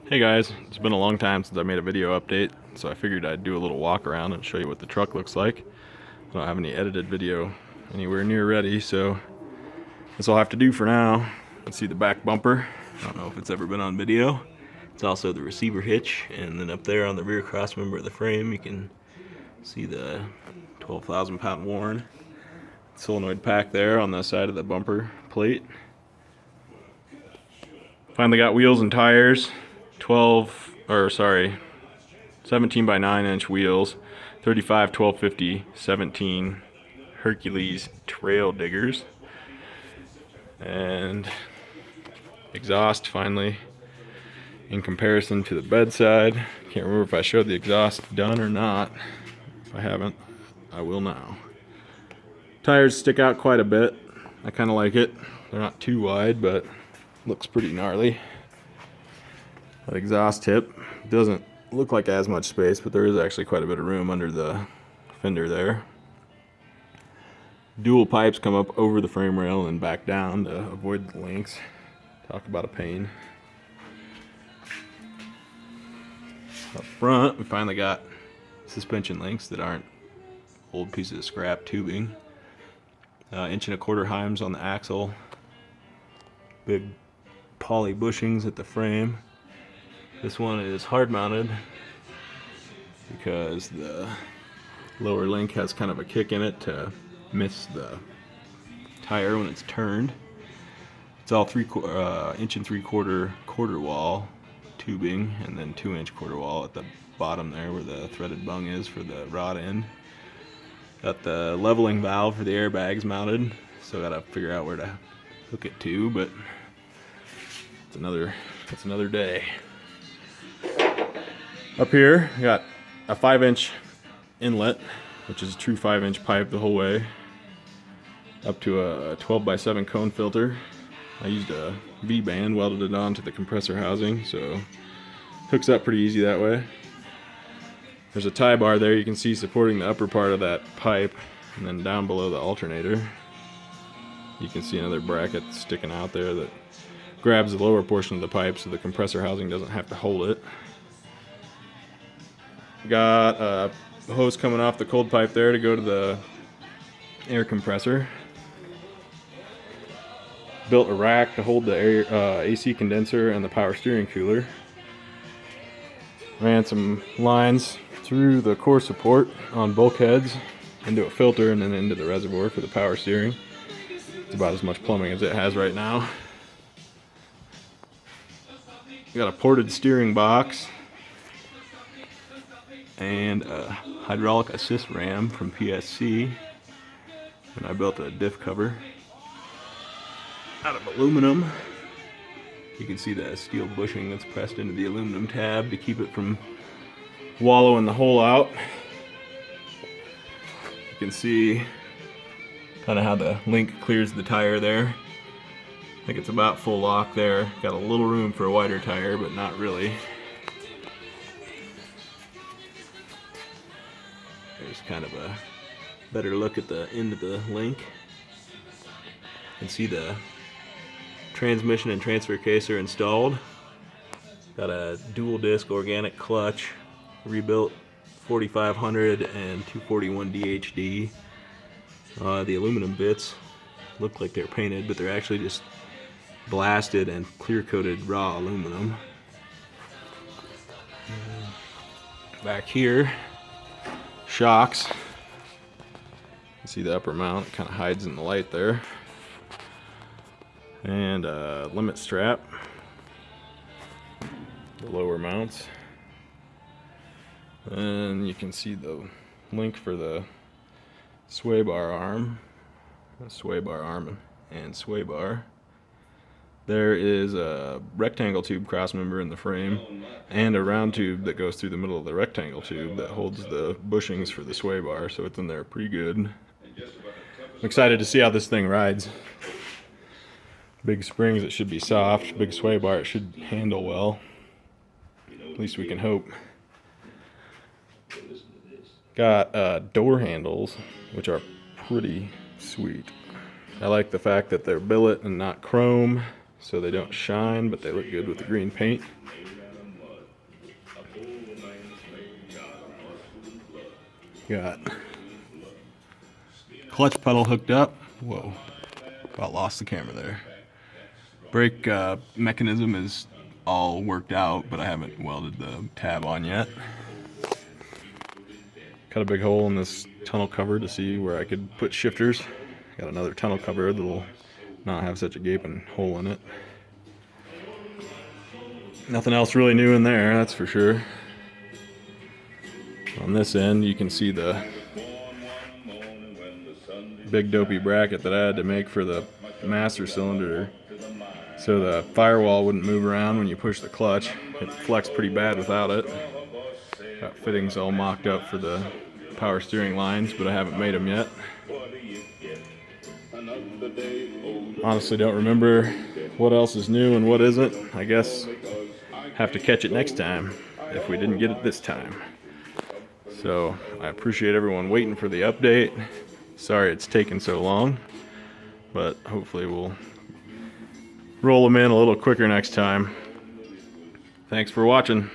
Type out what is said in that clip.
Hey guys, it's been a long time since I made a video update, so I figured I'd do a little walk around and show you what the truck looks like. I don't have any edited video anywhere near ready, so that's all I have to do for now. Let's see the back bumper. I don't know if it's ever been on video. It's also the receiver hitch, and then up there on the rear cross member of the frame you can see the 12,000 pound Warren solenoid pack there on the side of the bumper plate. Finally got wheels and tires. 17 by 9 inch wheels, 35 1250 17 Hercules trail diggers, and exhaust finally in comparison to the bedside. Can't remember if I showed the exhaust done or not. If I haven't, I will now. Tires stick out quite a bit. I kind of like it. They're not too wide, but looks pretty gnarly. That exhaust tip doesn't look like as much space, but there is actually quite a bit of room under the fender there. Dual pipes come up over the frame rail and back down to avoid the links. Talk about a pain. Up front, we finally got suspension links that aren't old pieces of scrap tubing. 1.25" heims on the axle. Big poly bushings at the frame. This one is hard mounted because the lower link has kind of a kick in it to miss the tire when it's turned. It's all 1.75" quarter wall tubing, and then 2" quarter wall at the bottom there where the threaded bung is for the rod end. Got the leveling valve for the airbags mounted, so gotta figure out where to hook it to, but it's another day. Up here, I got a 5" inlet, which is a true 5" pipe the whole way, up to a 12 by 7 cone filter. I used a V-band, welded it onto the compressor housing, so hooks up pretty easy that way. There's a tie bar there you can see supporting the upper part of that pipe, and then down below the alternator you can see another bracket sticking out there that grabs the lower portion of the pipe so the compressor housing doesn't have to hold it. Got a hose coming off the cold pipe there to go to the air compressor. Built a rack to hold the AC condenser and the power steering cooler. Ran some lines through the core support on bulkheads into a filter and then into the reservoir for the power steering. It's about as much plumbing as it has right now. Got a ported steering box and a hydraulic assist ram from PSC, and I built a diff cover out of aluminum. You can see the steel bushing that's pressed into the aluminum tab to keep it from wallowing the hole out. You can see kind of how the link clears the tire there. I think it's about full lock there. Got a little room for a wider tire, but not really. There's kind of a better look at the end of the link. You can see the transmission and transfer case are installed. Got a dual disc organic clutch, rebuilt 4500 and 241 DHD. The aluminum bits look like they're painted, but they're actually just blasted and clear coated raw aluminum. Back here, shocks. You can see the upper mount, it kind of hides in the light there. And a limit strap, the lower mounts. And you can see the link for the sway bar arm, and sway bar. There is a rectangle tube cross member in the frame and a round tube that goes through the middle of the rectangle tube that holds the bushings for the sway bar, so it's in there pretty good. I'm excited to see how this thing rides. Big springs, it should be soft. Big sway bar, it should handle well. At least we can hope. Got door handles, which are pretty sweet. I like the fact that they're billet and not chrome, so they don't shine, but they look good with the green paint. Got clutch pedal hooked up. Whoa, about lost the camera there. Brake mechanism is all worked out, but I haven't welded the tab on yet. Cut a big hole in this tunnel cover to see where I could put shifters. Got another tunnel cover that'll not have such a gaping hole in it. Nothing else really new in there, that's for sure. On this end, you can see the big dopey bracket that I had to make for the master cylinder so the firewall wouldn't move around when you push the clutch. It flexed pretty bad without it. Got fittings all mocked up for the power steering lines, but I haven't made them yet. Honestly don't remember what else is new and what isn't. I guess have to catch it next time if we didn't get it this time. So I appreciate everyone waiting for the update. Sorry it's taken so long, but hopefully we'll roll them in a little quicker next time. Thanks for watching.